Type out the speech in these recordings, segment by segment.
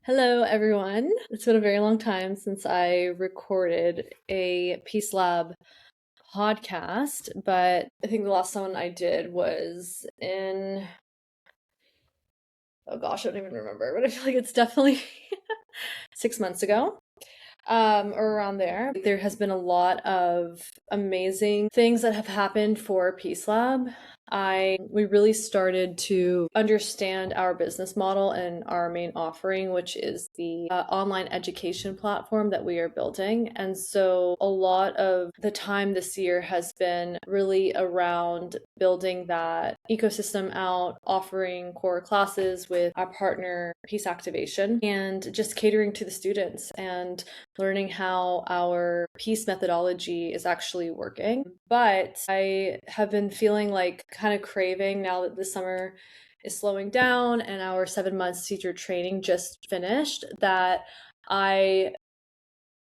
Hello, everyone. It's been a very long time since I recorded a Peace Lab podcast, but I think the last one I did was in, oh gosh, I don't even remember, but I feel like it's definitely 6 months ago. Or around there. There has been a lot of amazing things that have happened for Peace Lab. We really started to understand our business model and our main offering, which is the online education platform that we are building. And so a lot of the time this year has been really around building that ecosystem out, offering core classes with our partner Peace Activation, and just catering to the students and learning how our peace methodology is actually working. But I have been feeling like kind of craving now that the summer is slowing down and our 7 months teacher training just finished, that I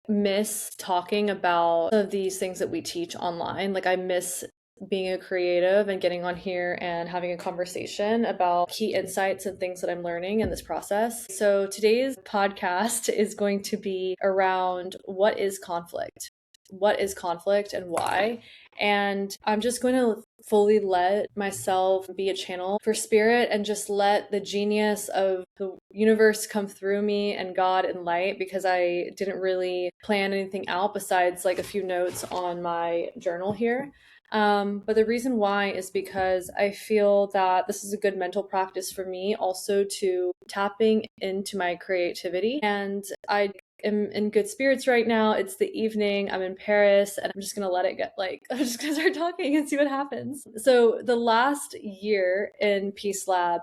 miss talking about some of these things that we teach online. Like, I miss being a creative and getting on here and having a conversation about key insights and things that I'm learning in this process. So today's podcast is going to be around what is conflict? What is conflict and why? And I'm just going to fully let myself be a channel for spirit and just let the genius of the universe come through me and God and light, because I didn't really plan anything out besides like a few notes on my journal here. But the reason why is because I feel that this is a good mental practice for me also to tapping into my creativity. And I am in good spirits right now. It's the evening. I'm in Paris and I'm just gonna let it get like I'm just gonna start talking and see what happens. So the last year in Peace Lab,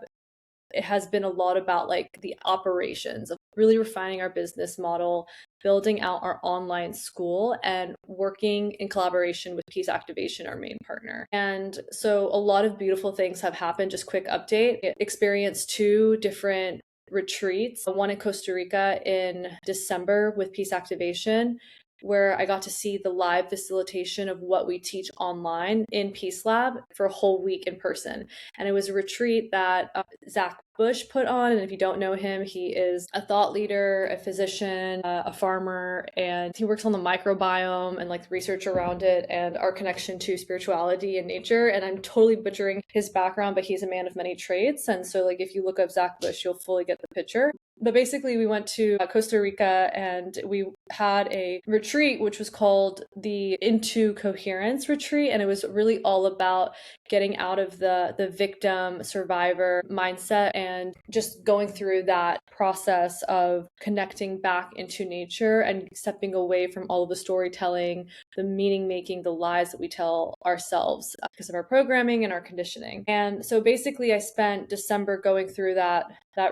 it has been a lot about like the operations of really refining our business model, building out our online school, and working in collaboration with Peace Activation, our main partner. And so a lot of beautiful things have happened. Just quick update. I experienced two different retreats, one in Costa Rica in December with Peace Activation, where I got to see the live facilitation of what we teach online in Peace Lab for a whole week in person. And it was a retreat that Zach Bush put on. And if you don't know him, he is a thought leader, a physician, a farmer, and he works on the microbiome and like the research around it and our connection to spirituality and nature. And I'm totally butchering his background, but he's a man of many trades. And so like if you look up Zach Bush, you'll fully get the picture. But basically, we went to Costa Rica and we had a retreat which was called the Into Coherence retreat. And it was really all about getting out of the victim survivor mindset and just going through that process of connecting back into nature and stepping away from all of the storytelling, the meaning making, the lies that we tell ourselves because of our programming and our conditioning. And so basically, I spent December going through that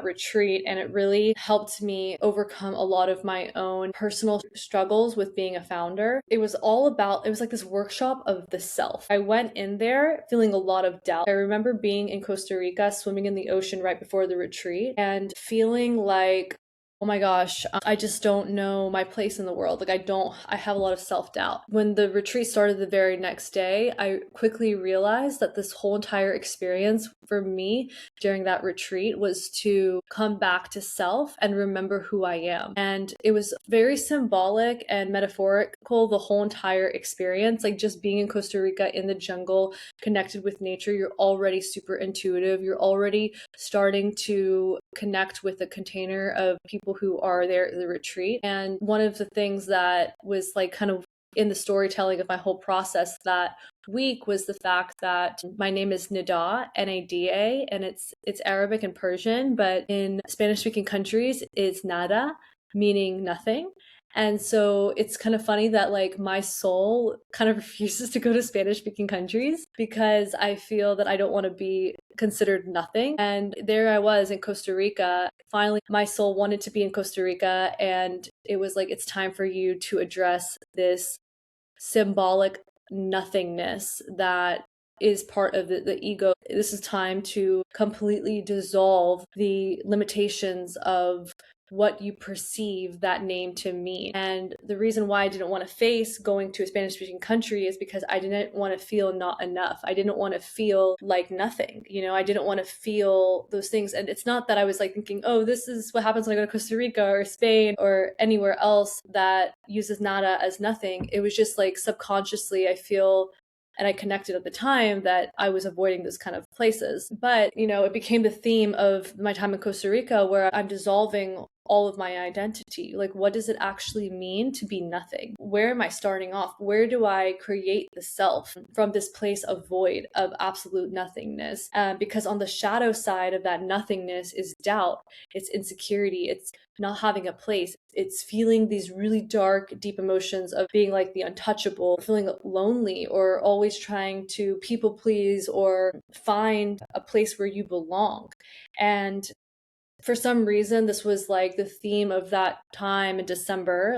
retreat, and it really helped me overcome a lot of my own personal struggles with being a founder. It was like this workshop of the self. I went in there feeling a lot of doubt. I remember being in Costa Rica, swimming in the ocean right before the retreat, and feeling like, oh my gosh, I just don't know my place in the world. Like, I have a lot of self-doubt. When the retreat started the very next day, I quickly realized that this whole entire experience for me during that retreat was to come back to self and remember who I am. And it was very symbolic and metaphorical, the whole entire experience. Like, just being in Costa Rica in the jungle, connected with nature, you're already super intuitive. You're already starting to connect with a container of people who are there at the retreat. And one of the things that was like kind of in the storytelling of my whole process that week was the fact that my name is Nida, Nada, and it's Arabic and Persian, but in Spanish speaking countries it's nada, meaning nothing. And so it's kind of funny that like my soul kind of refuses to go to Spanish speaking countries because I feel that I don't want to be considered nothing. And there I was in Costa Rica. Finally, my soul wanted to be in Costa Rica, and it was like, it's time for you to address this symbolic nothingness that is part of the ego. This is time to completely dissolve the limitations of what you perceive that name to mean. And the reason why I didn't want to face going to a Spanish speaking country is because I didn't want to feel not enough. I didn't want to feel like nothing. I didn't want to feel those things. And it's not that I was like thinking, oh, this is what happens when I go to Costa Rica or Spain or anywhere else that uses nada as nothing. It was just like subconsciously, I feel, and I connected at the time that I was avoiding those kind of places. But, it became the theme of my time in Costa Rica where I'm dissolving all of my identity. Like, what does it actually mean to be nothing? Where am I starting off? Where do I create the self from this place of void, of absolute nothingness? Because on the shadow side of that nothingness is doubt, it's insecurity, it's not having a place. It's feeling these really dark, deep emotions of being like the untouchable, feeling lonely, or always trying to people please or find a place where you belong. And for some reason, this was like the theme of that time in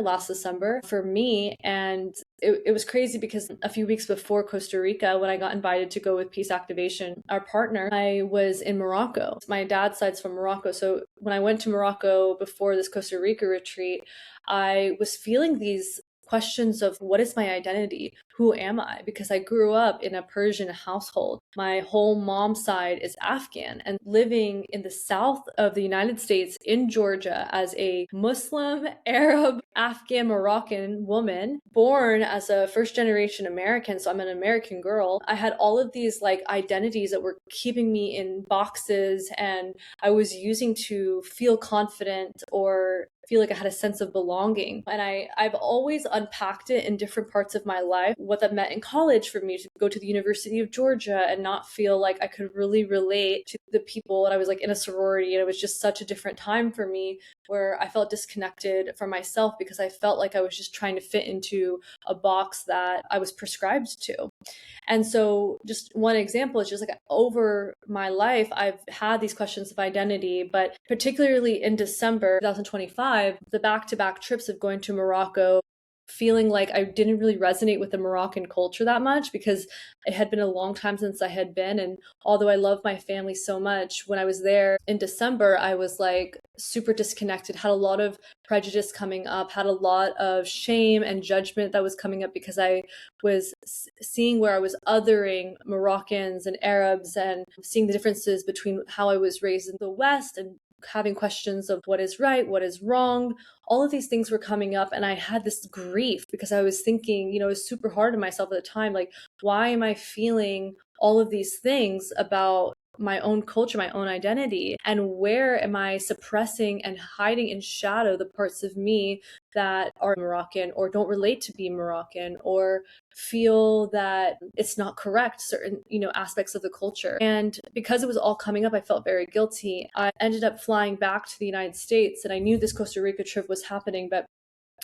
last December for me. And it was crazy because a few weeks before Costa Rica, when I got invited to go with Peace Activation, our partner, I was in Morocco. My dad's side's from Morocco. So when I went to Morocco before this Costa Rica retreat, I was feeling these questions of what is my identity? Who am I? Because I grew up in a Persian household. My whole mom's side is Afghan, and living in the south of the United States in Georgia as a Muslim, Arab, Afghan, Moroccan woman, born as a first generation American, so I'm an American girl, I had all of these like identities that were keeping me in boxes, and I was using to feel confident or feel like I had a sense of belonging. And I've always unpacked it in different parts of my life, what that meant in college for me to go to the University of Georgia and not feel like I could really relate to the people. And I was like in a sorority, and it was just such a different time for me where I felt disconnected from myself because I felt like I was just trying to fit into a box that I was prescribed to. And so just one example is just like over my life, I've had these questions of identity, but particularly in December 2025, the back-to-back trips of going to Morocco, feeling like I didn't really resonate with the Moroccan culture that much because it had been a long time since I had been. And although I love my family so much, when I was there in December, I was like super disconnected, had a lot of prejudice coming up, had a lot of shame and judgment that was coming up because I was seeing where I was othering Moroccans and Arabs and seeing the differences between how I was raised in the West and having questions of what is right, what is wrong. All of these things were coming up, and I had this grief because I was thinking, it was super hard on myself at the time, like, why am I feeling all of these things about my own culture, my own identity, and where am I suppressing and hiding in shadow the parts of me that are Moroccan or don't relate to being Moroccan or feel that it's not correct, certain, aspects of the culture. And because it was all coming up, I felt very guilty. I ended up flying back to the United States, and I knew this Costa Rica trip was happening, but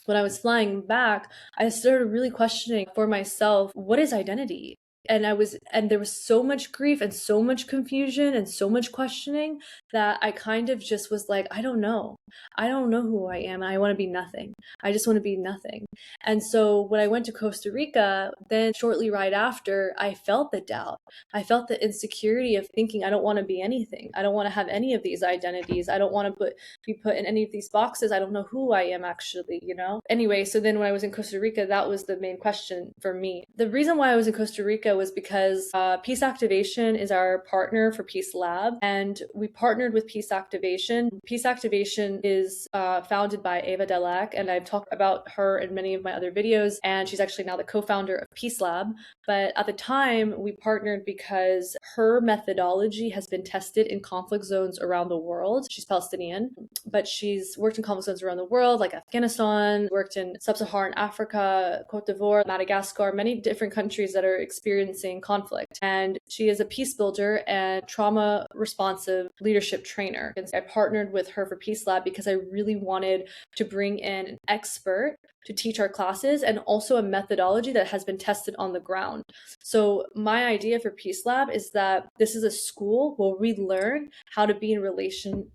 when I was flying back, I started really questioning for myself, what is identity? And there was so much grief and so much confusion and so much questioning that I kind of just was like, I don't know. I don't know who I am. And I want to be nothing. I just want to be nothing. And so when I went to Costa Rica, then shortly right after, I felt the doubt. I felt the insecurity of thinking I don't want to be anything. I don't want to have any of these identities. I don't want to be put in any of these boxes. I don't know who I am actually, Anyway, so then when I was in Costa Rica, that was the main question for me. The reason why I was in Costa Rica was because Peace Activation is our partner for Peace Lab, and we partnered with Peace Activation. Peace Activation is founded by Ava Delek, and I've talked about her in many of my other videos, and she's actually now the co-founder of Peace Lab. But at the time, we partnered because her methodology has been tested in conflict zones around the world. She's Palestinian, but she's worked in conflict zones around the world, like Afghanistan, worked in sub-Saharan Africa, Cote d'Ivoire, Madagascar, many different countries that are experiencing conflict. And she is a peace builder and trauma responsive leadership trainer. And so I partnered with her for Peace Lab because I really wanted to bring in an expert to teach our classes and also a methodology that has been tested on the ground. So my idea for Peace Lab is that this is a school where we learn how to be in relation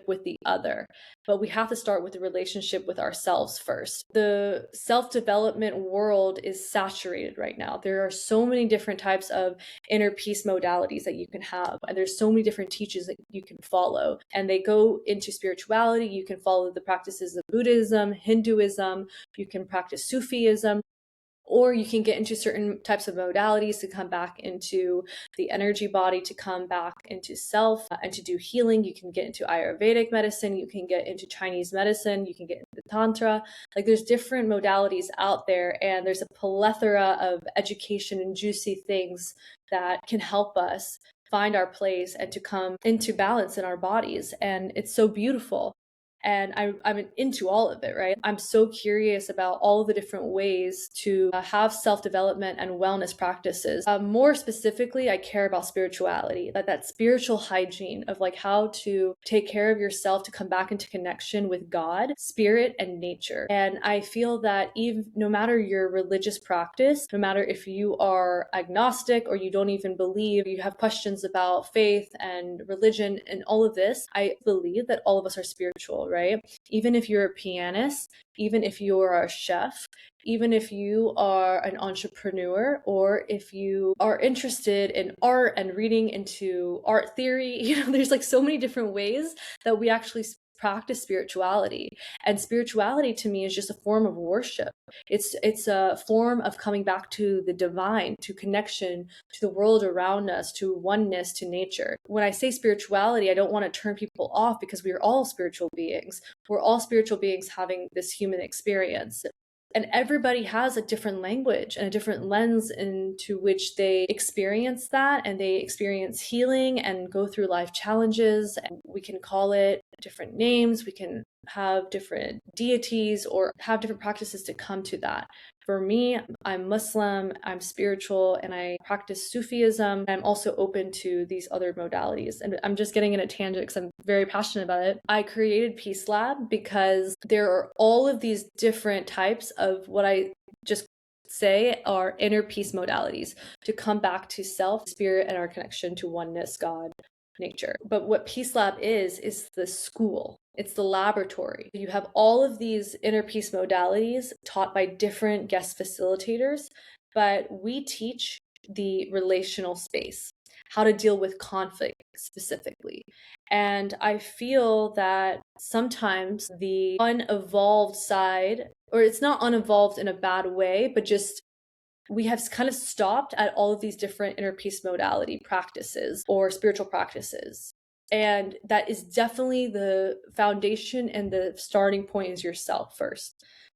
with the other, but we have to start with the relationship with ourselves first. The self-development world is saturated right now. There are so many different types of inner peace modalities that you can have, and there's so many different teachers that you can follow, and they go into spirituality. You can follow the practices of Buddhism, Hinduism, you can practice Sufism, or you can get into certain types of modalities to come back into the energy body, to come back into self, and to do healing. You can get into Ayurvedic medicine, you can get into Chinese medicine, you can get into Tantra. Like, there's different modalities out there, and there's a plethora of education and juicy things that can help us find our place and to come into balance in our bodies. And it's so beautiful. And I'm into all of it, right? I'm so curious about all of the different ways to have self-development and wellness practices. More specifically, I care about spirituality, that spiritual hygiene of like how to take care of yourself to come back into connection with God, spirit, and nature. And I feel that even no matter your religious practice, no matter if you are agnostic or you don't even believe, you have questions about faith and religion and all of this, I believe that all of us are spiritual, right? Even if you're a pianist, even if you're a chef, even if you are an entrepreneur, or if you are interested in art and reading into art theory, there's like so many different ways that we actually practice spirituality. And spirituality to me is just a form of worship. It's a form of coming back to the divine, to connection to the world around us, to oneness, to nature. When I say spirituality, I don't want to turn people off, because we are all spiritual beings. We're all spiritual beings having this human experience. And everybody has a different language and a different lens into which they experience that, and they experience healing and go through life challenges. And we can call it different names, we can have different deities, or have different practices to come to that. For me, I'm Muslim, I'm spiritual, and I practice Sufism. I'm also open to these other modalities. And I'm just getting in a tangent because I'm very passionate about it. I created Peace Lab because there are all of these different types of what I just say are inner peace modalities to come back to self, spirit, and our connection to oneness, God, nature. But what Peace Lab is the school. It's the laboratory. You have all of these inner peace modalities taught by different guest facilitators, but we teach the relational space, how to deal with conflict specifically. And I feel that sometimes the unevolved side, or it's not unevolved in a bad way, but just we have kind of stopped at all of these different inner peace modality practices or spiritual practices. And that is definitely the foundation, and the starting point is yourself first.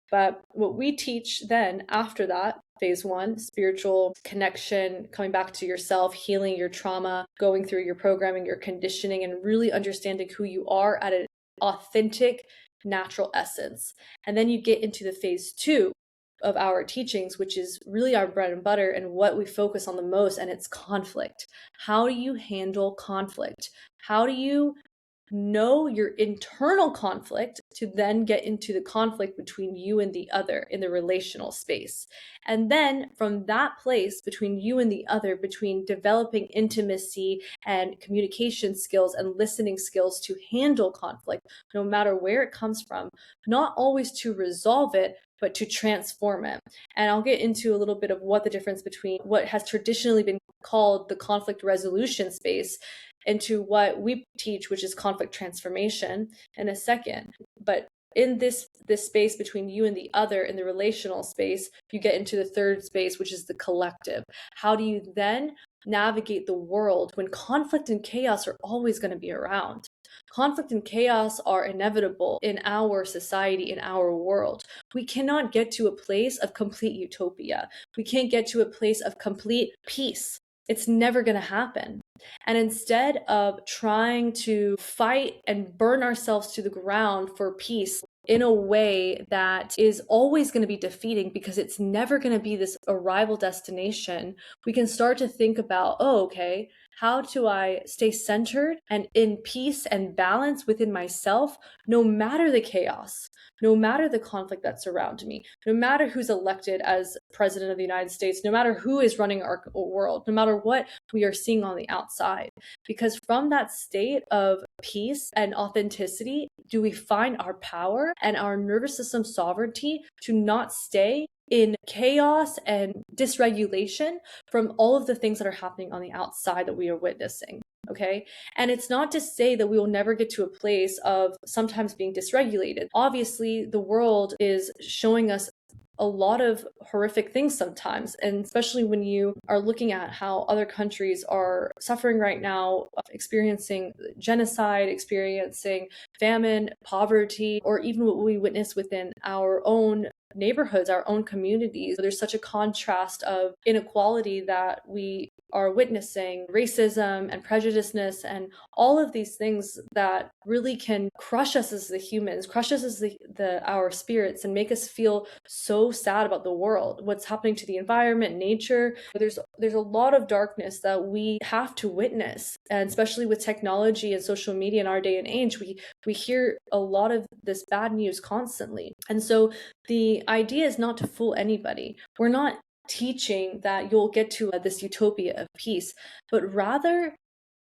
But what we teach then after that, phase one, spiritual connection, coming back to yourself, healing your trauma, going through your programming, your conditioning, and really understanding who you are at an authentic, natural essence. And then you get into the phase two of our teachings, which is really our bread and butter and what we focus on the most, and it's conflict. How do you handle conflict? How do you know your internal conflict to then get into the conflict between you and the other in the relational space? And then from that place between you and the other, between developing intimacy and communication skills and listening skills to handle conflict, no matter where it comes from, not always to resolve it, but to transform it. And I'll get into a little bit of what the difference between what has traditionally been called the conflict resolution space into what we teach, which is conflict transformation, in a second. But in this space between you and the other, in the relational space, you get into the third space, which is the collective. How do you then navigate the world when conflict and chaos are always going to be around? Conflict and chaos are inevitable in our society, in our world. We cannot get to a place of complete utopia. We can't get to a place of complete peace. It's never going to happen. And instead of trying to fight and burn ourselves to the ground for peace in a way that is always going to be defeating, because it's never going to be this arrival destination, we can start to think about, oh, okay, How do I stay centered and in peace and balance within myself, no matter the chaos, no matter the conflict that's around me, no matter who's elected as president of the United States, no matter who is running our world, no matter what we are seeing on the outside. Because from that state of peace and authenticity, do we find our power and our nervous system sovereignty to not stay in chaos and dysregulation from all of the things that are happening on the outside that we are witnessing. Okay. And it's not to say that we will never get to a place of sometimes being dysregulated. Obviously, the world is showing us a lot of horrific things sometimes, and especially when you are looking at how other countries are suffering right now, experiencing genocide, experiencing famine, poverty, or even what we witness within our own neighborhoods, our own communities. There's such a contrast of inequality that we are witnessing, racism and prejudiceness and all of these things that really can crush us as the humans, crush us as our spirits, and make us feel so sad about the world, what's happening to the environment, nature. There's a lot of darkness that we have to witness, and especially with technology and social media in our day and age, we hear a lot of this bad news constantly. And so the idea is not to fool anybody. We're not teaching that you'll get to this utopia of peace, but rather,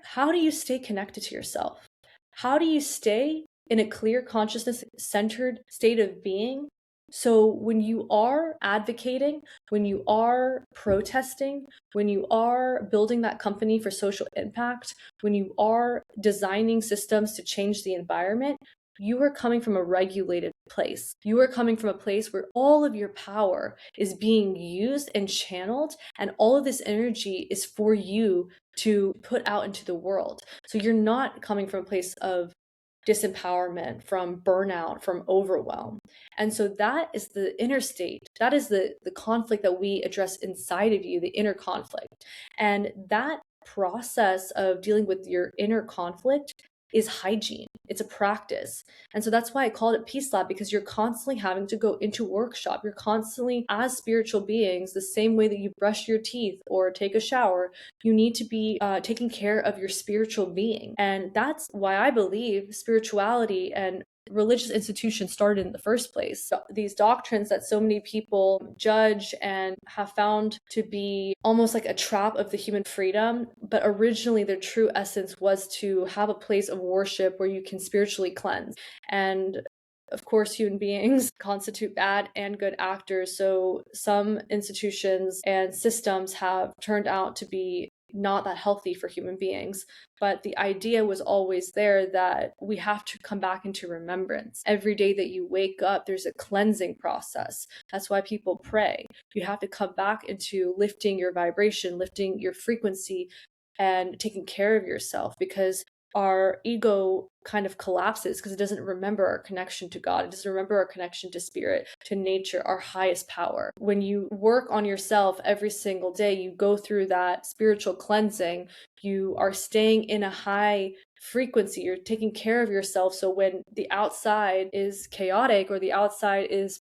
how do you stay connected to yourself? How do you stay in a clear consciousness centered state of being? So when you are advocating, when you are protesting, when you are building that company for social impact, when you are designing systems to change the environment, you are coming from a regulated place. You are coming from a place where all of your power is being used and channeled, and all of this energy is for you to put out into the world. So you're not coming from a place of disempowerment, from burnout, from overwhelm. And so that is the inner state. That is the conflict that we address inside of you, the inner conflict. And that process of dealing with your inner conflict is hygiene. It's a practice. And so that's why I called it Peace Lab, because you're constantly having to go into workshop. You're constantly, as spiritual beings, the same way that you brush your teeth or take a shower, you need to be taking care of your spiritual being. And that's why I believe spirituality and religious institutions started in the first place. So these doctrines that so many people judge and have found to be almost like a trap of the human freedom, but originally their true essence was to have a place of worship where you can spiritually cleanse. And of course, human beings constitute bad and good actors. So some institutions and systems have turned out to be not that healthy for human beings. But the idea was always there that we have to come back into remembrance. Every day that you wake up, there's a cleansing process. That's why people pray. You have to come back into lifting your vibration, lifting your frequency, and taking care of yourself, because our ego kind of collapses because it doesn't remember our connection to God. It doesn't remember our connection to spirit, to nature, our highest power. When you work on yourself every single day, you go through that spiritual cleansing, you are staying in a high frequency, you're taking care of yourself. So when the outside is chaotic or the outside is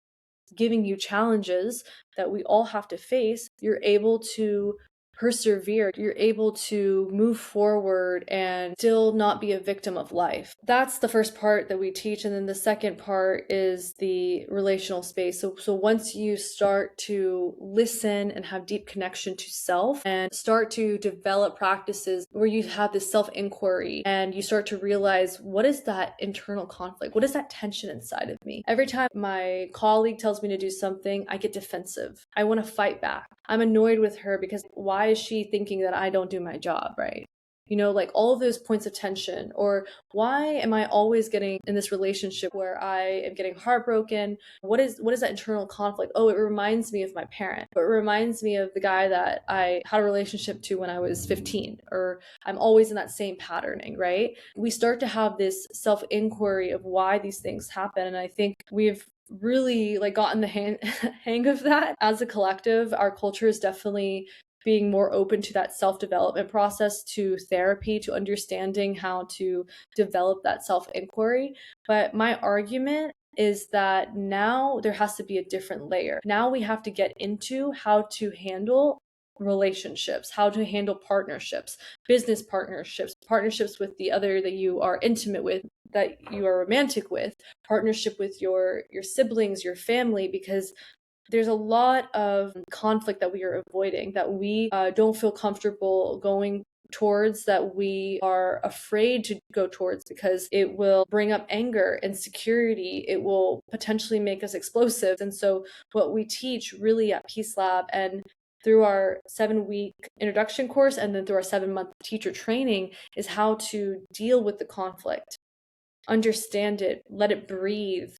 giving you challenges that we all have to face, you're able to persevere, you're able to move forward and still not be a victim of life. That's the first part that we teach. And then the second part is the relational space. So once you start to listen and have deep connection to self and start to develop practices where you have this self-inquiry and you start to realize, what is that internal conflict? What is that tension inside of me? Every time my colleague tells me to do something, I get defensive. I want to fight back. I'm annoyed with her because why is she thinking that I don't do my job right? Like all of those points of tension. Or why am I always getting in this relationship where I am getting heartbroken? What is that internal conflict? Oh, it reminds me of my parent, or it reminds me of the guy that I had a relationship to when I was 15, or I'm always in that same patterning, right? We start to have this self-inquiry of why these things happen. And I think we've really gotten the hang of that as a collective. Our culture is definitely being more open to that self-development process, to therapy, to understanding how to develop that self-inquiry. But my argument is that now there has to be a different layer. Now we have to get into how to handle relationships, how to handle partnerships, business partnerships, partnerships with the other that you are intimate with, that you are romantic with, partnership with your siblings, your family, because there's a lot of conflict that we are avoiding, that we don't feel comfortable going towards, that we are afraid to go towards because it will bring up anger, insecurity, it will potentially make us explosive. And so what we teach really at Peace Lab, and through our 7-week introduction course and then through our 7-month teacher training, is how to deal with the conflict, understand it, let it breathe,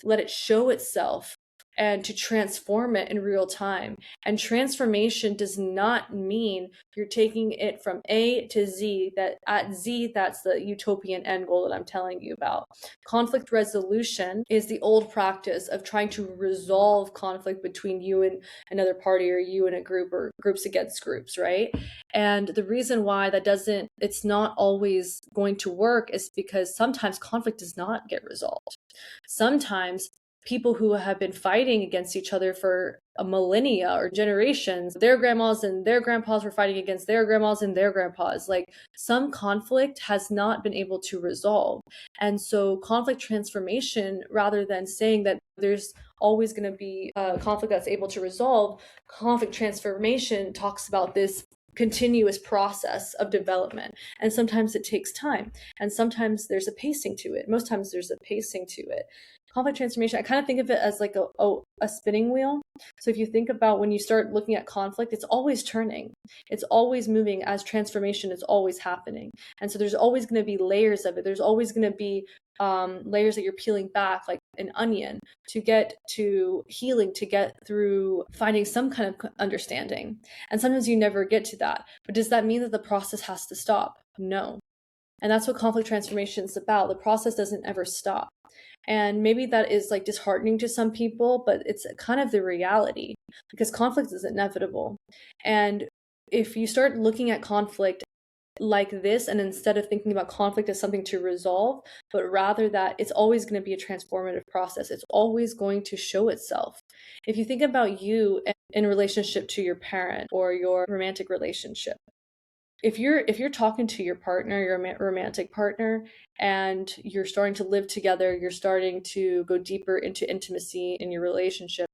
let it show itself, and to transform it in real time. And transformation does not mean you're taking it from A to Z, that at Z, that's the utopian end goal that I'm telling you about. Conflict resolution is the old practice of trying to resolve conflict between you and another party, or you and a group, or groups against groups, right? And the reason why it's not always going to work is because sometimes conflict does not get resolved. Sometimes people who have been fighting against each other for a millennia or generations, their grandmas and their grandpas were fighting against their grandmas and their grandpas. Like, some conflict has not been able to resolve. And so conflict transformation, rather than saying that there's always going to be a conflict that's able to resolve, conflict transformation talks about this continuous process of development. And sometimes it takes time, and sometimes there's a pacing to it. Most times there's a pacing to it. Conflict transformation, I kind of think of it as like a spinning wheel. So if you think about when you start looking at conflict, it's always turning, it's always moving, as transformation is always happening. And so there's always going to be layers of it. There's always going to be layers that you're peeling back like an onion to get to healing, to get through finding some kind of understanding. And sometimes you never get to that. But does that mean that the process has to stop? No. And that's what conflict transformation is about. The process doesn't ever stop. And maybe that is like disheartening to some people, but it's kind of the reality, because conflict is inevitable. And if you start looking at conflict like this, and instead of thinking about conflict as something to resolve, but rather that it's always going to be a transformative process, it's always going to show itself. If you think about you in relationship to your parent or your romantic relationship, if you're talking to your partner, your romantic partner, and you're starting to live together, you're starting to go deeper into intimacy in your relationship,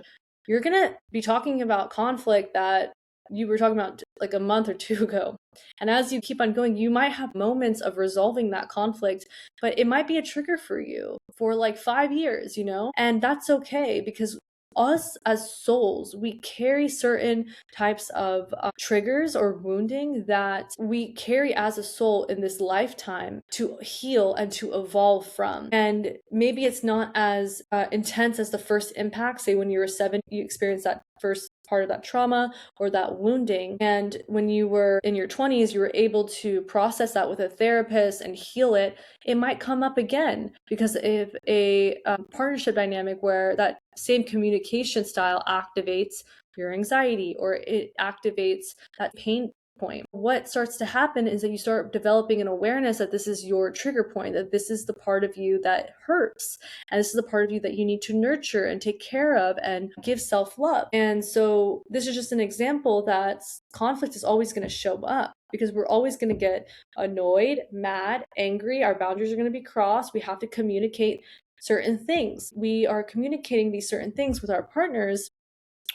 you're going to be talking about conflict that you were talking about like a month or two ago. And as you keep on going, you might have moments of resolving that conflict, but it might be a trigger for you for like 5 years, and that's okay, because us as souls, we carry certain types of triggers or wounding that we carry as a soul in this lifetime to heal and to evolve from. And maybe it's not as intense as the first impact. Say when you were 7, you experienced that first part of that trauma or that wounding, and when you were in your 20s, you were able to process that with a therapist and heal it. It might come up again because if a partnership dynamic where that same communication style activates your anxiety, or it activates that pain point, what starts to happen is that you start developing an awareness that this is your trigger point, that this is the part of you that hurts, and this is the part of you that you need to nurture and take care of and give self-love. And so this is just an example that conflict is always going to show up, because we're always going to get annoyed, mad, angry. Our boundaries are going to be crossed. We have to communicate certain things. We are communicating these certain things with our partners,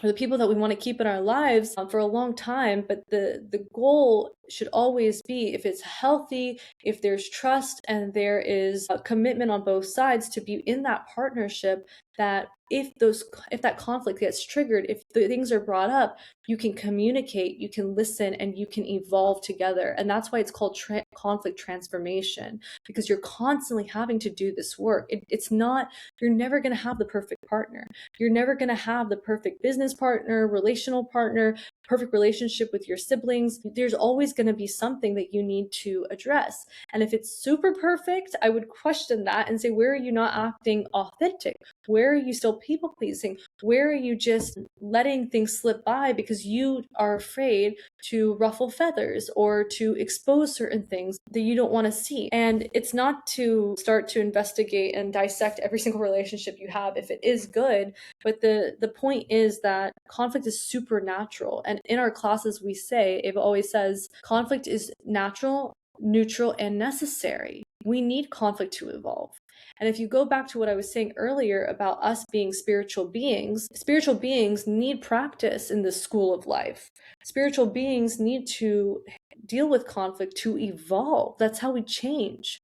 or the people that we want to keep in our lives for a long time. But the goal should always be, if it's healthy, if there's trust and there is a commitment on both sides to be in that partnership, that if that conflict gets triggered, if the things are brought up, you can communicate, you can listen, and you can evolve together. And that's why it's called conflict transformation, because you're constantly having to do this work. It's not, you're never going to have the perfect partner. You're never going to have the perfect business partner, relational partner, perfect relationship with your siblings. There's always going to be something that you need to address. And if it's super perfect, I would question that and say, where are you not acting authentic? Where are you still people pleasing? Where are you just letting things slip by because you are afraid to ruffle feathers or to expose certain things that you don't want to see? And it's not to start to investigate and dissect every single relationship you have if it is good, but the point is that conflict is supernatural. And in our classes, we say, Ava always says, conflict is natural, neutral, and necessary. We need conflict to evolve. And if you go back to what I was saying earlier about us being spiritual beings need practice in the school of life. Spiritual beings need to deal with conflict to evolve. That's how we change.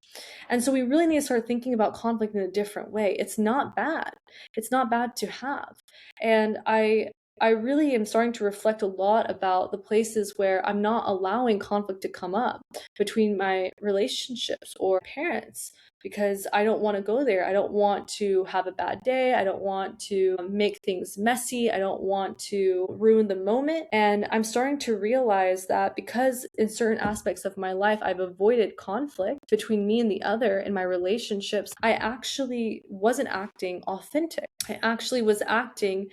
And so we really need to start thinking about conflict in a different way. It's not bad. It's not bad to have. And I really am starting to reflect a lot about the places where I'm not allowing conflict to come up between my relationships or parents, because I don't want to go there. I don't want to have a bad day. I don't want to make things messy. I don't want to ruin the moment. And I'm starting to realize that because in certain aspects of my life, I've avoided conflict between me and the other in my relationships, I actually wasn't acting authentic. I actually was acting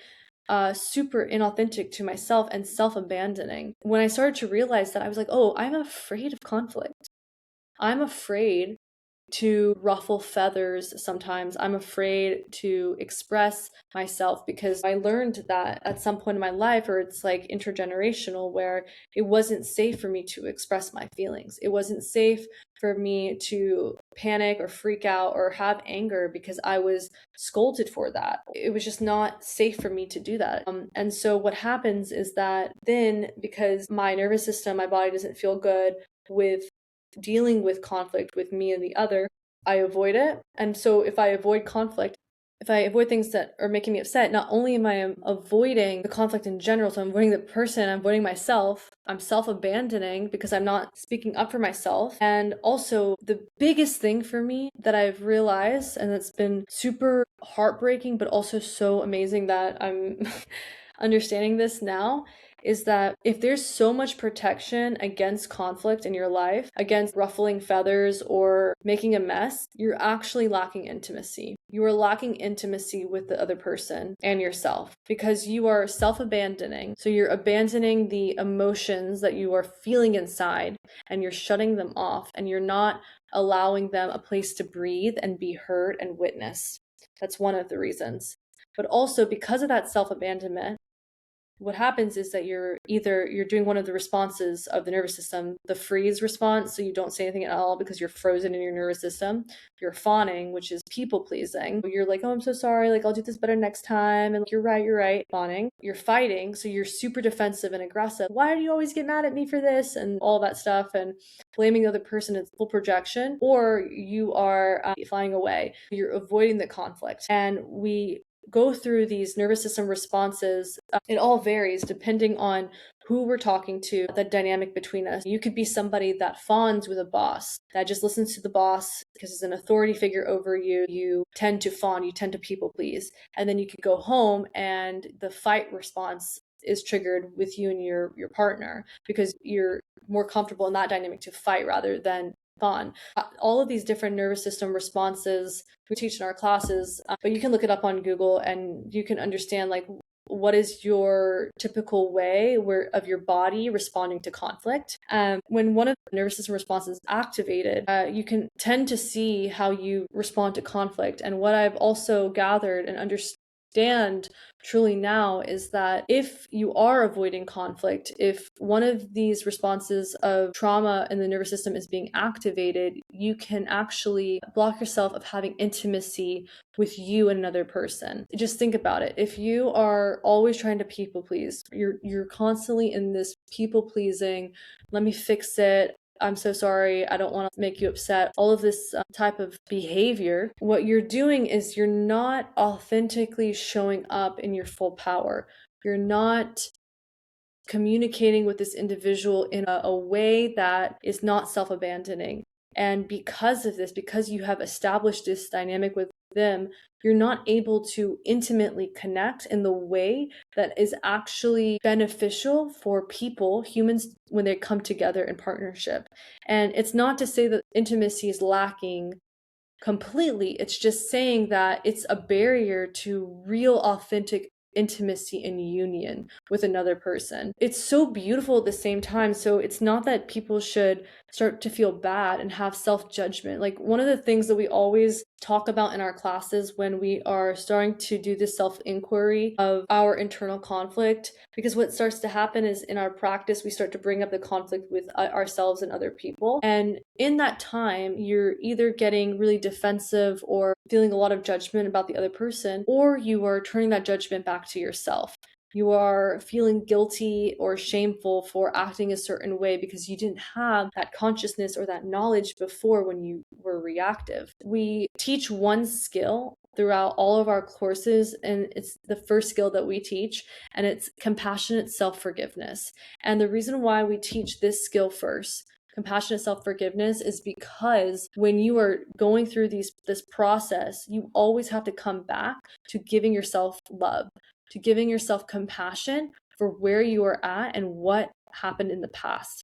super inauthentic to myself and self-abandoning. When I started to realize that, I was like, oh, I'm afraid of conflict. I'm afraid to ruffle feathers sometimes. I'm afraid to express myself because I learned that at some point in my life, or it's like intergenerational, where it wasn't safe for me to express my feelings. It wasn't safe for me to panic or freak out or have anger because I was scolded for that. It was just not safe for me to do that. And so what happens is that then, because my nervous system, my body doesn't feel good with dealing with conflict with me and the other, I avoid it. And so if I avoid conflict, if I avoid things that are making me upset, not only am I avoiding the conflict in general, so I'm avoiding the person, I'm avoiding myself, I'm self-abandoning because I'm not speaking up for myself. And also the biggest thing for me that I've realized, and that's been super heartbreaking, but also so amazing that I'm understanding this now, is that if there's so much protection against conflict in your life, against ruffling feathers or making a mess, you're actually lacking intimacy. You are lacking intimacy with the other person and yourself because you are self-abandoning. So you're abandoning the emotions that you are feeling inside and you're shutting them off and you're not allowing them a place to breathe and be heard and witnessed. That's one of the reasons. But also because of that self-abandonment, what happens is that you're doing one of the responses of the nervous system, the freeze response, so you don't say anything at all because you're frozen in your nervous system. You're fawning, which is people pleasing. You're like, oh, I'm so sorry, like I'll do this better next time, and like, you're right, fawning. You're fighting, so you're super defensive and aggressive. Why do you always get mad at me for this? And all that stuff, and blaming the other person is full projection. Or you are flying away. You're avoiding the conflict. And we go through these nervous system responses. It all varies depending on who we're talking to, the dynamic between us. You could be somebody that fawns with a boss, that just listens to the boss because it's an authority figure over you. You tend to fawn, you tend to people please. And then you could go home and the fight response is triggered with you and your partner because you're more comfortable in that dynamic to fight rather than fawn. All of these different nervous system responses we teach in our classes, but you can look it up on Google and you can understand like what is your typical way of your body responding to conflict. When one of the nervous system responses is activated, you can tend to see how you respond to conflict. And what I've also gathered and understand truly now is that if you are avoiding conflict, if one of these responses of trauma in the nervous system is being activated, you can actually block yourself of having intimacy with you and another person. Just think about it. If you are always trying to people please, you're constantly in this people pleasing, let me fix it, I'm so sorry, I don't want to make you upset, all of this type of behavior, what you're doing is you're not authentically showing up in your full power. You're not communicating with this individual in a way that is not self-abandoning. And because of this, because you have established this dynamic with them, you're not able to intimately connect in the way that is actually beneficial for people, humans, when they come together in partnership. And it's not to say that intimacy is lacking completely. It's just saying that it's a barrier to real, authentic intimacy and union with another person. It's so beautiful at the same time. So it's not that people should start to feel bad and have self-judgment. Like, one of the things that we always talk about in our classes when we are starting to do this self-inquiry of our internal conflict, because what starts to happen is in our practice, we start to bring up the conflict with ourselves and other people. And in that time, you're either getting really defensive or feeling a lot of judgment about the other person, or you are turning that judgment back to yourself. You are feeling guilty or shameful for acting a certain way because you didn't have that consciousness or that knowledge before when you were reactive. We teach one skill throughout all of our courses, and it's the first skill that we teach, and it's compassionate self-forgiveness. And the reason why we teach this skill first, compassionate self-forgiveness, is because when you are going through this process, you always have to come back to giving yourself love, to giving yourself compassion for where you are at and what happened in the past.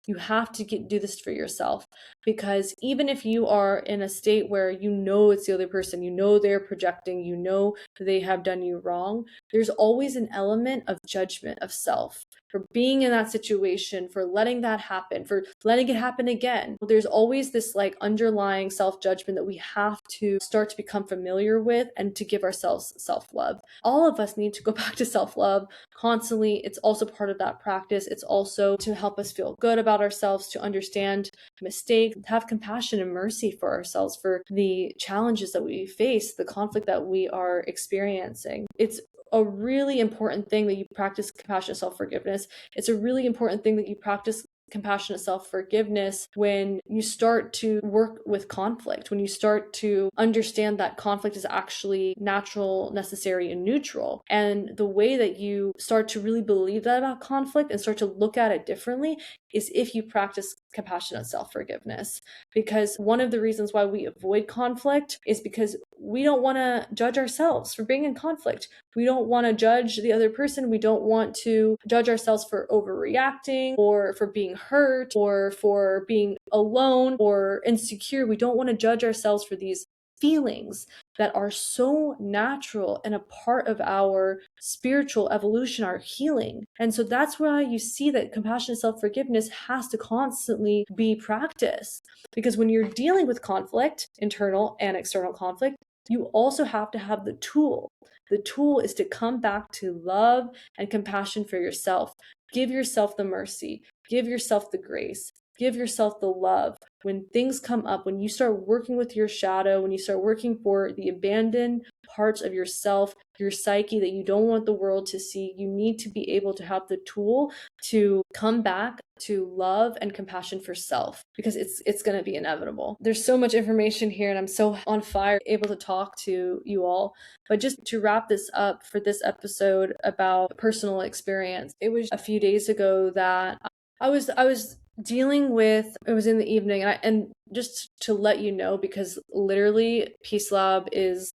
You have to do this for yourself, because even if you are in a state where you know it's the other person, you know they're projecting, you know they have done you wrong, there's always an element of judgment of self for being in that situation, for letting that happen, for letting it happen again. There's always this like underlying self-judgment that we have to start to become familiar with and to give ourselves self-love. All of us need to go back to self-love constantly. It's also part of that practice. It's also to help us feel good about ourselves, to understand mistakes, have compassion and mercy for ourselves, for the challenges that we face, the conflict that we are experiencing. It's a really important thing that you practice compassionate self-forgiveness. It's a really important thing that you practice compassionate self-forgiveness when you start to work with conflict, when you start to understand that conflict is actually natural, necessary, and neutral. And the way that you start to really believe that about conflict and start to look at it differently is if you practice compassionate self-forgiveness. Because one of the reasons why we avoid conflict is because we don't want to judge ourselves for being in conflict. We don't want to judge the other person. We don't want to judge ourselves for overreacting or for being hurt or for being alone or insecure. We don't want to judge ourselves for these feelings that are so natural and a part of our spiritual evolution, our healing. And so that's why you see that compassionate self-forgiveness has to constantly be practiced. Because when you're dealing with conflict, internal and external conflict, you also have to have the tool. The tool is to come back to love and compassion for yourself. Give yourself the mercy. Give yourself the grace. Give yourself the love. When things come up, when you start working with your shadow, when you start working for the abandoned parts of yourself, your psyche that you don't want the world to see, you need to be able to have the tool to come back to love and compassion for self, because it's going to be inevitable. There's so much information here and I'm so on fire able to talk to you all. But just to wrap this up for this episode about personal experience, it was a few days ago that I was dealing with, it was in the evening, and just to let you know, because literally Peace Lab is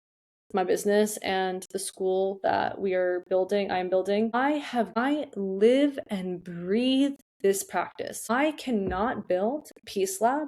my business and the school that we are building, I am building, I live and breathe this practice. I cannot build Peace Lab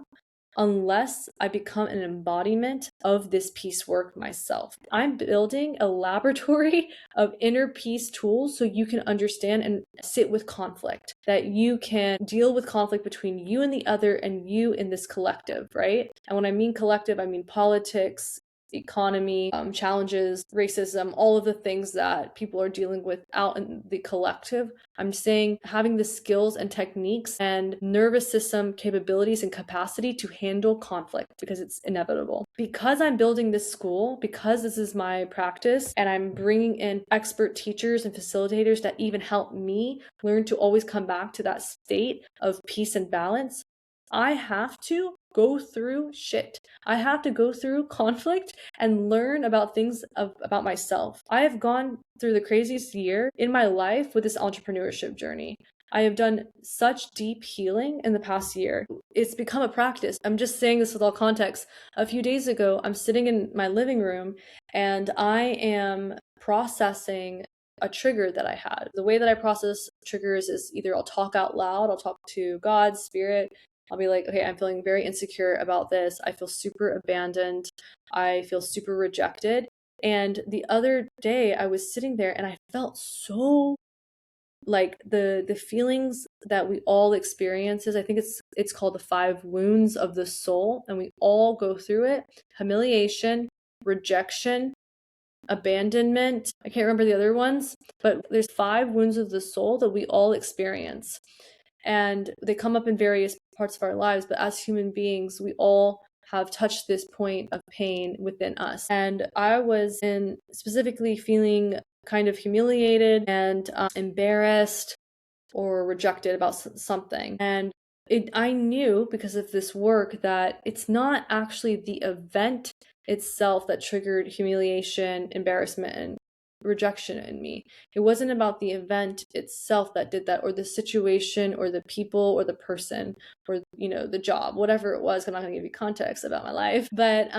unless I become an embodiment of this peace work myself. I'm building a laboratory of inner peace tools so you can understand and sit with conflict, that you can deal with conflict between you and the other and you in this collective, right? And when I mean collective, I mean politics, economy, challenges, racism, all of the things that people are dealing with out in the collective. I'm saying having the skills and techniques and nervous system capabilities and capacity to handle conflict, because it's inevitable. Because I'm building this school, because this is my practice, and I'm bringing in expert teachers and facilitators that even help me learn to always come back to that state of peace and balance, I have to go through shit. I have to go through conflict and learn about things about myself. I have gone through the craziest year in my life with this entrepreneurship journey. I have done such deep healing in the past year. It's become a practice. I'm just saying this with all context. A few days ago, I'm sitting in my living room and I am processing a trigger that I had. The way that I process triggers is either I'll talk out loud, I'll talk to God, spirit, I'll be like, okay, I'm feeling very insecure about this. I feel super abandoned. I feel super rejected. And the other day I was sitting there and I felt so like the feelings that we all experiences. I think it's called the 5 wounds of the soul, and we all go through it. Humiliation, rejection, abandonment. I can't remember the other ones, but there's 5 wounds of the soul that we all experience. And they come up in various parts of our lives, but as human beings, we all have touched this point of pain within us. And I was in specifically feeling kind of humiliated and embarrassed or rejected about something. And I knew because of this work that it's not actually the event itself that triggered humiliation, embarrassment, and rejection in me. It wasn't about the event itself that did that, or the situation, or the people, or the person, or the job, whatever it was. I'm not going to give you context about my life, but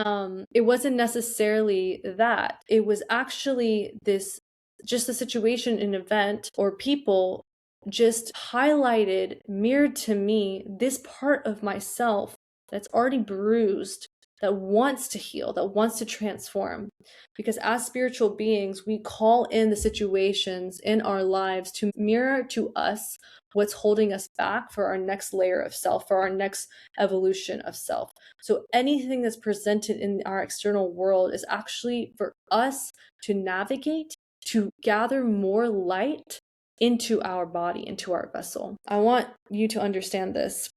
it wasn't necessarily that. It was actually this, just the situation, an event, or people just highlighted, mirrored to me this part of myself that's already bruised, that wants to heal, that wants to transform. Because as spiritual beings, we call in the situations in our lives to mirror to us what's holding us back for our next layer of self, for our next evolution of self. So anything that's presented in our external world is actually for us to navigate, to gather more light into our body, into our vessel. I want you to understand this.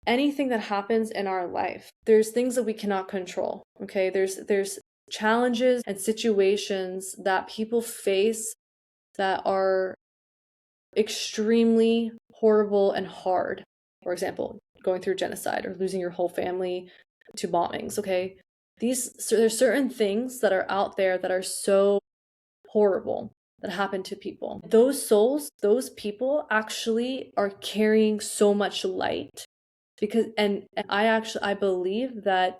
Anything that happens in our life, there's things that we cannot control, okay? There's challenges and situations that people face that are extremely horrible and hard. For example, going through genocide or losing your whole family to bombings, okay? There's certain things that are out there that are so horrible that happen to people. Those souls, those people actually are carrying so much light, because and I believe that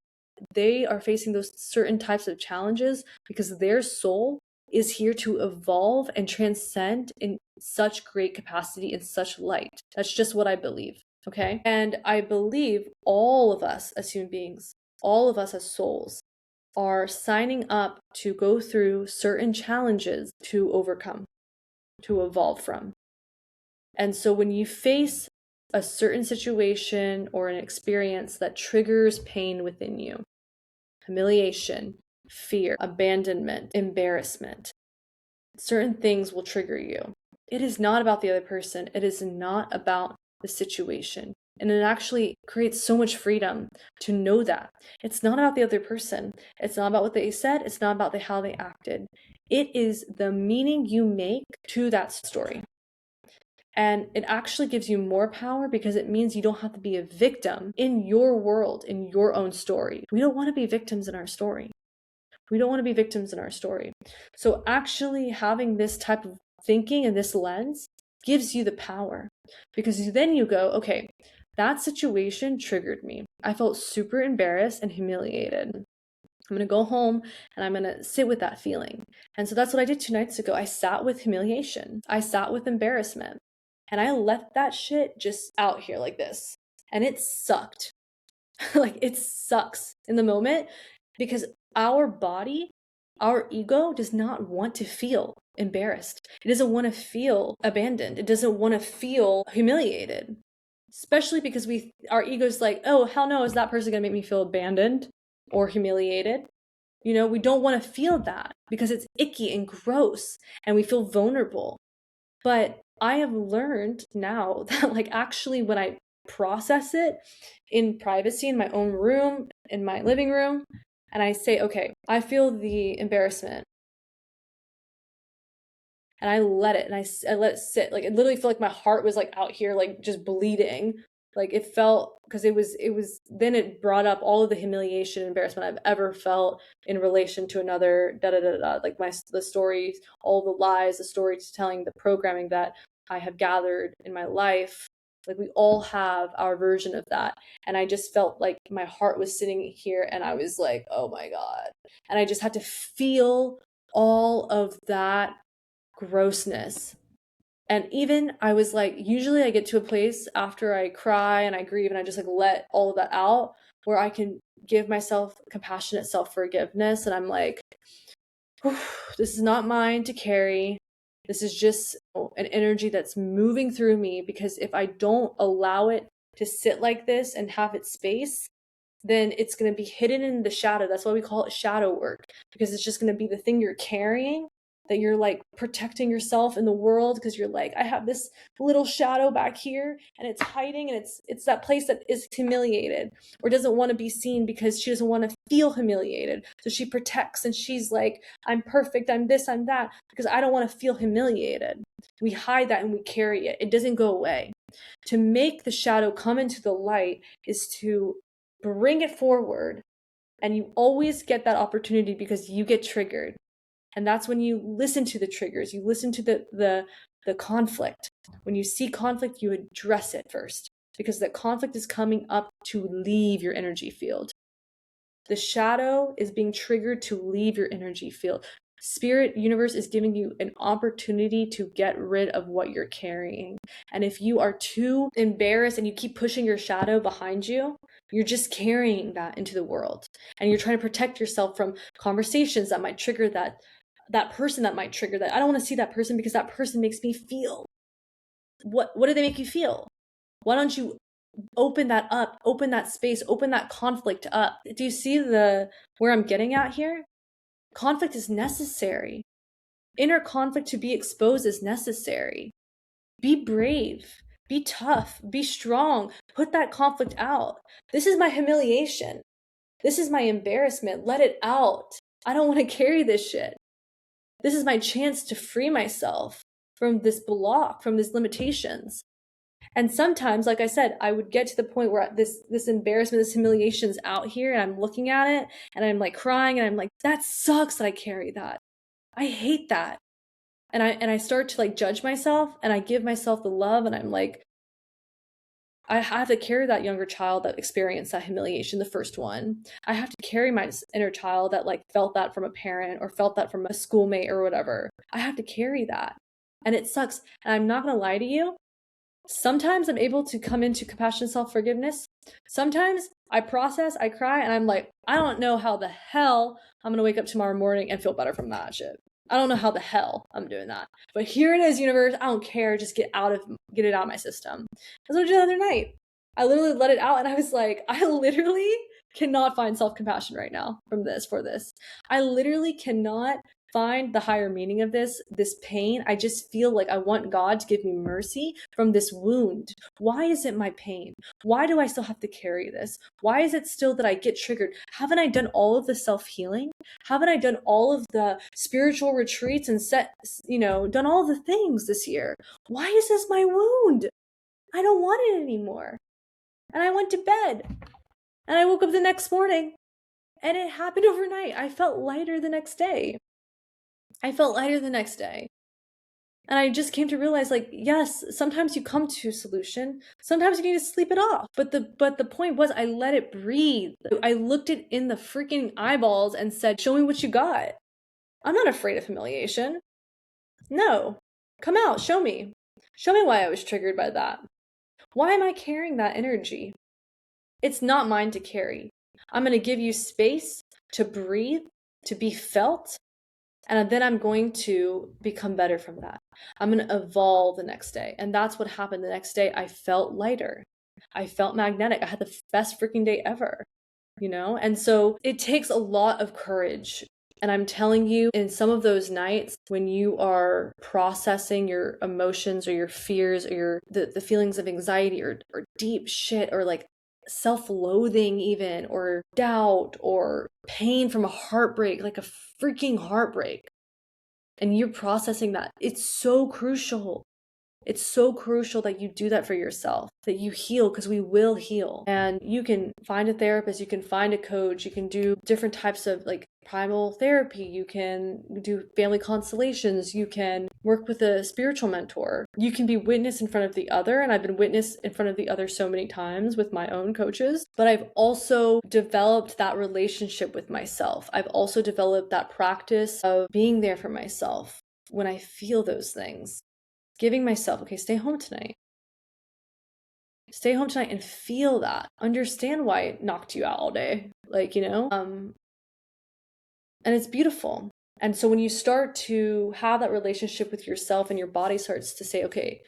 they are facing those certain types of challenges because their soul is here to evolve and transcend in such great capacity, in such light. That's just what I believe, okay? And I believe all of us as human beings, all of us as souls, are signing up to go through certain challenges to overcome, to evolve from. And so when you face a certain situation or an experience that triggers pain within you, humiliation, fear, abandonment, embarrassment, certain things will trigger you. It is not about the other person. It is not about the situation. And it actually creates so much freedom to know that. It's not about the other person. It's not about what they said. It's not about how they acted. It is the meaning you make to that story. And it actually gives you more power because it means you don't have to be a victim in your world, in your own story. We don't want to be victims in our story. We don't want to be victims in our story. So actually having this type of thinking and this lens gives you the power, because then you go, okay, that situation triggered me. I felt super embarrassed and humiliated. I'm going to go home and I'm going to sit with that feeling. And so that's what I did 2 nights ago. I sat with humiliation. I sat with embarrassment. And I let that shit just out here like this. And it sucked. Like, it sucks in the moment, because our body, our ego does not want to feel embarrassed. It doesn't want to feel abandoned. It doesn't want to feel humiliated. Especially because our ego's like, oh, hell no, is that person going to make me feel abandoned or humiliated? We don't want to feel that because it's icky and gross and we feel vulnerable. But I have learned now that, like, actually when I process it in privacy in my own room, in my living room, and I say, okay, I feel the embarrassment, and I let it, and I let it sit. Like, it literally felt like my heart was like out here, like just bleeding. Like, it felt, because it was then it brought up all of the humiliation and embarrassment I've ever felt in relation to another, like the stories, all the lies, the storytelling, the programming that I have gathered in my life. Like, we all have our version of that. And I just felt like my heart was sitting here and I was like, oh my God. And I just had to feel all of that grossness. And even I was like, usually I get to a place after I cry and I grieve and I just like let all of that out, where I can give myself compassionate self-forgiveness. And I'm like, This is not mine to carry. This is just an energy that's moving through me, because if I don't allow it to sit like this and have its space, then it's going to be hidden in the shadow. That's why we call it shadow work, because it's just going to be the thing you're carrying, that you're like protecting yourself in the world, because you're like, I have this little shadow back here and it's hiding, and it's that place that is humiliated or doesn't want to be seen because she doesn't want to feel humiliated. So she protects, and she's like, I'm perfect, I'm this, I'm that, because I don't want to feel humiliated. We hide that and we carry it. It doesn't go away. To make the shadow come into the light is to bring it forward, and you always get that opportunity because you get triggered. And that's when you listen to the triggers, you listen to the conflict. When you see conflict, you address it first, because that conflict is coming up to leave your energy field. The shadow is being triggered to leave your energy field. Spirit universe is giving you an opportunity to get rid of what you're carrying. And if you are too embarrassed and you keep pushing your shadow behind you, you're just carrying that into the world. And you're trying to protect yourself from conversations that might trigger that person that might trigger that. I don't want to see that person because that person makes me feel. What do they make you feel? Why don't you open that up, open that space, open that conflict up? Do you see where I'm getting at here? Conflict is necessary. Inner conflict to be exposed is necessary. Be brave, be tough, be strong, put that conflict out. This is my humiliation. This is my embarrassment. Let it out. I don't want to carry this shit. This is my chance to free myself from this block, from these limitations. And sometimes, like I said, I would get to the point where this embarrassment, this humiliation is out here, and I'm looking at it and I'm like crying, and I'm like, that sucks that I carry that. I hate that. And I start to like judge myself, and I give myself the love, and I'm like, I have to carry that younger child that experienced that humiliation, the first one. I have to carry my inner child that like felt that from a parent or felt that from a schoolmate or whatever. I have to carry that. And it sucks. And I'm not going to lie to you. Sometimes I'm able to come into compassion, self-forgiveness. Sometimes I process, I cry, and I'm like, I don't know how the hell I'm going to wake up tomorrow morning and feel better from that shit. I don't know how the hell I'm doing that. But here it is, universe. I don't care. Just get it out of my system. That's what I did the other night. I literally let it out, and I was like, I literally cannot find self-compassion right now for this. I literally cannot find the higher meaning of this pain. I just feel like I want God to give me mercy from this wound. Why is it my pain? Why do I still have to carry this? Why is it still that I get triggered? Haven't I done all of the self-healing? Haven't I done all of the spiritual retreats and done all the things this year? Why is this my wound? I don't want it anymore. And I went to bed, and I woke up the next morning, and it happened overnight. I felt lighter the next day. And I just came to realize, like, yes, sometimes you come to a solution. Sometimes you need to sleep it off. But the point was, I let it breathe. I looked it in the freaking eyeballs and said, show me what you got. I'm not afraid of humiliation. No. Come out. Show me. Show me why I was triggered by that. Why am I carrying that energy? It's not mine to carry. I'm going to give you space to breathe, to be felt, and then I'm going to become better from that. I'm going to evolve the next day. And that's what happened the next day. I felt lighter. I felt magnetic. I had the best freaking day ever, And so it takes a lot of courage. And I'm telling you, in some of those nights when you are processing your emotions or your fears or the feelings of anxiety or deep shit or like self-loathing even, or doubt or pain from a heartbreak, like a freaking heartbreak, and you're processing that, it's so crucial. It's so crucial that you do that for yourself, that you heal, because we will heal. And you can find a therapist, you can find a coach, you can do different types of like primal therapy, you can do family constellations, you can work with a spiritual mentor, you can be witness in front of the other. And I've been witness in front of the other so many times with my own coaches, but I've also developed that relationship with myself. I've also developed that practice of being there for myself when I feel those things. Giving myself, okay, stay home tonight. Stay home tonight and feel that. Understand why it knocked you out all day. And it's beautiful. And so when you start to have that relationship with yourself and your body starts to say, okay,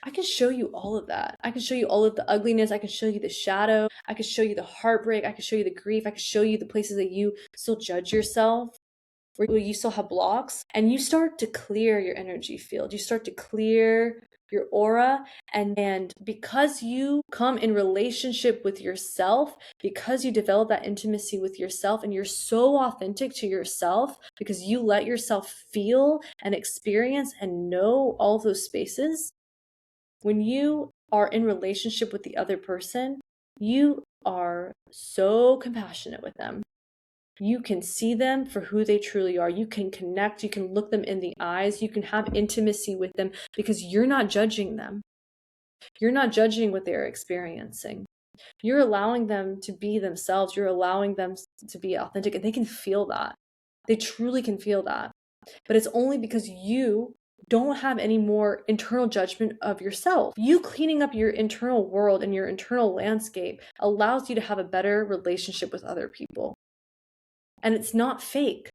I can show you all of that. I can show you all of the ugliness. I can show you the shadow. I can show you the heartbreak. I can show you the grief. I can show you the places that you still judge yourself, where you still have blocks, and you start to clear your energy field. You start to clear your aura, and because you come in relationship with yourself, because you develop that intimacy with yourself and you're so authentic to yourself, because you let yourself feel and experience and know all those spaces, when you are in relationship with the other person, you are so compassionate with them. You can see them for who they truly are. You can connect. You can look them in the eyes. You can have intimacy with them because you're not judging them. You're not judging what they're experiencing. You're allowing them to be themselves. You're allowing them to be authentic, and they can feel that. They truly can feel that. But it's only because you don't have any more internal judgment of yourself. You cleaning up your internal world and your internal landscape allows you to have a better relationship with other people. And it's not fake.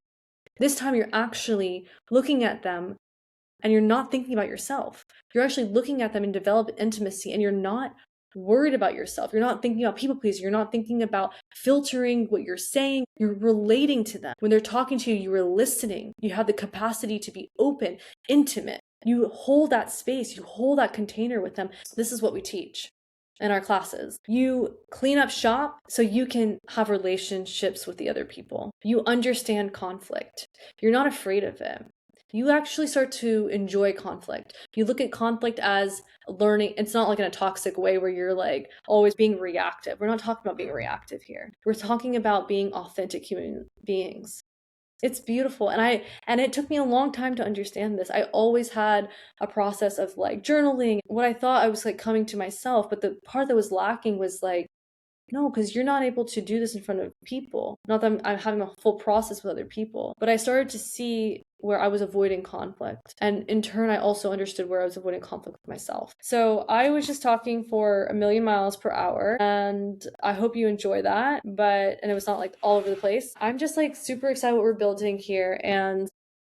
This time you're actually looking at them and you're not thinking about yourself. You're actually looking at them and develop intimacy, and you're not worried about yourself. You're not thinking about people pleasing. You're not thinking about filtering what you're saying. You're relating to them. When they're talking to you, you are listening. You have the capacity to be open, intimate. You hold that space. You hold that container with them. This is what we teach in our classes. You clean up shop so you can have relationships with the other people. You understand conflict. You're not afraid of it. You actually start to enjoy conflict. You look at conflict as learning. It's not like in a toxic way where you're like always being reactive. We're not talking about being reactive here. We're talking about being authentic human beings. It's beautiful. And it took me a long time to understand this. I always had a process of like journaling, what I thought I was like coming to myself, but the part that was lacking was like, no, because you're not able to do this in front of people. Not that I'm having a full process with other people, but I started to see where I was avoiding conflict. And in turn, I also understood where I was avoiding conflict with myself. So I was just talking for a million miles per hour, and I hope you enjoy that. And it was not like all over the place. I'm just like super excited what we're building here, and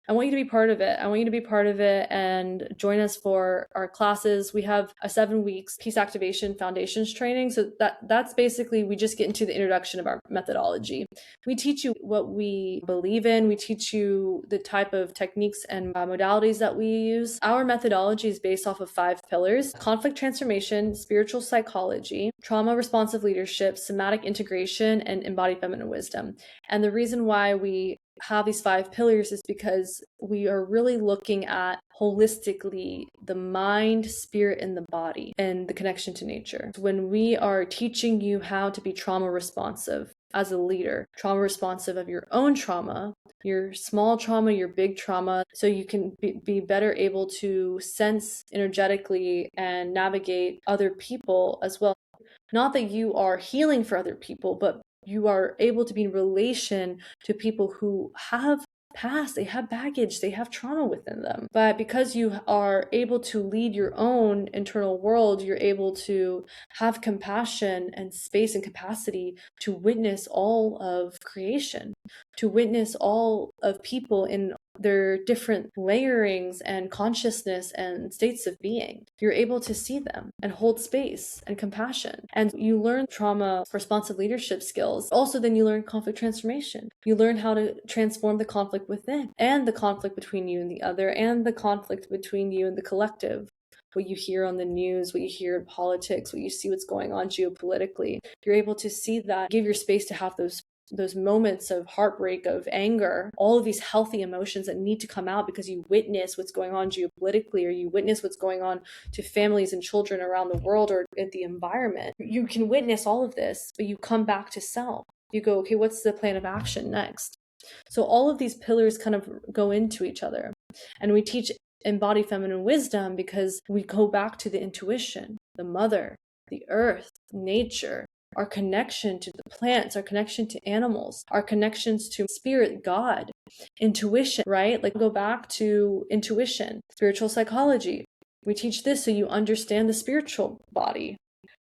I want you to be part of it. I want you to be part of it and join us for our classes. We have a 7 weeks Peace Activation Foundations training. So that's basically, we just get into the introduction of our methodology. We teach you what we believe in. We teach you the type of techniques and modalities that we use. Our methodology is based off of 5 pillars: conflict transformation, spiritual psychology, trauma responsive leadership, somatic integration, and embodied feminine wisdom. And the reason why we have these 5 pillars is because we are really looking at holistically the mind, spirit, and the body, and the connection to nature. When we are teaching you how to be trauma responsive as a leader, trauma responsive of your own trauma, your small trauma, your big trauma, so you can be better able to sense energetically and navigate other people as well. Not that you are healing for other people, but you are able to be in relation to people who have past, they have baggage, they have trauma within them. But because you are able to lead your own internal world, you're able to have compassion and space and capacity to witness all of creation, to witness all of people in their different layerings and consciousness and states of being. You're able to see them and hold space and compassion. And you learn trauma responsive leadership skills. Also, then you learn conflict transformation. You learn how to transform the conflict within, and the conflict between you and the other, and the conflict between you and the collective. What you hear on the news, what you hear in politics, what you see what's going on geopolitically. You're able to see that, give your space to have those moments of heartbreak, of anger, all of these healthy emotions that need to come out because you witness what's going on geopolitically, or you witness what's going on to families and children around the world or at the environment. You can witness all of this, but you come back to self. You go, okay, what's the plan of action next? So all of these pillars kind of go into each other. And we teach embodied feminine wisdom because we go back to the intuition, the mother, the earth, nature, our connection to the plants, our connection to animals, our connections to spirit, God, intuition, right? Like go back to intuition, spiritual psychology. We teach this so you understand the spiritual body.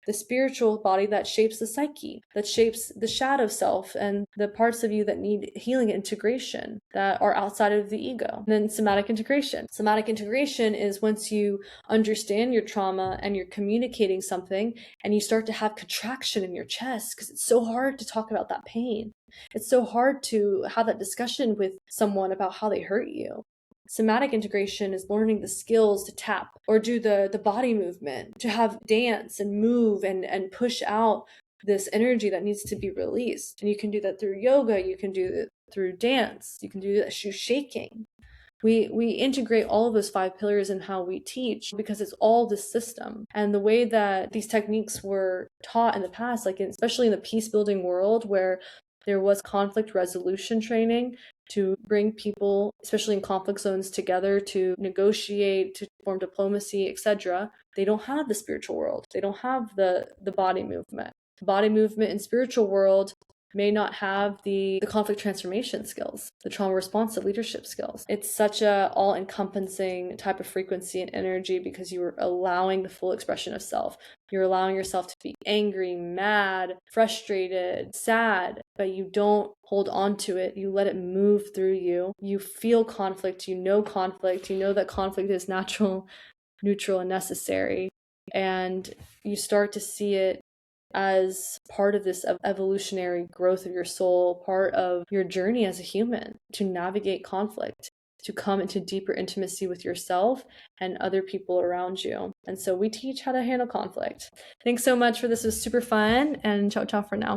the spiritual body that shapes the psyche, that shapes the shadow self and the parts of you that need healing and integration that are outside of the ego. And then somatic integration. Somatic integration is once you understand your trauma and you're communicating something and you start to have contraction in your chest because it's so hard to talk about that pain. It's so hard to have that discussion with someone about how they hurt you. Somatic integration is learning the skills to tap or do the body movement, to have dance and move and push out this energy that needs to be released. And you can do that through yoga, you can do it through dance, you can do that through shaking. We integrate all of those 5 pillars in how we teach because it's all this system. And the way that these techniques were taught in the past, like especially in the peace building world where there was conflict resolution training to bring people, especially in conflict zones, together to negotiate, to form diplomacy, etc. They don't have the spiritual world. They don't have the body movement. The body movement in spiritual world may not have the conflict transformation skills, the trauma responsive leadership skills. It's such a all-encompassing type of frequency and energy because you are allowing the full expression of self. You're allowing yourself to be angry, mad, frustrated, sad, but you don't hold on to it. You let it move through you. You feel conflict, you know that conflict is natural, neutral, and necessary. And you start to see it as part of this evolutionary growth of your soul, part of your journey as a human to navigate conflict, to come into deeper intimacy with yourself and other people around you. And so we teach how to handle conflict. Thanks so much for this. It was super fun, and ciao ciao for now.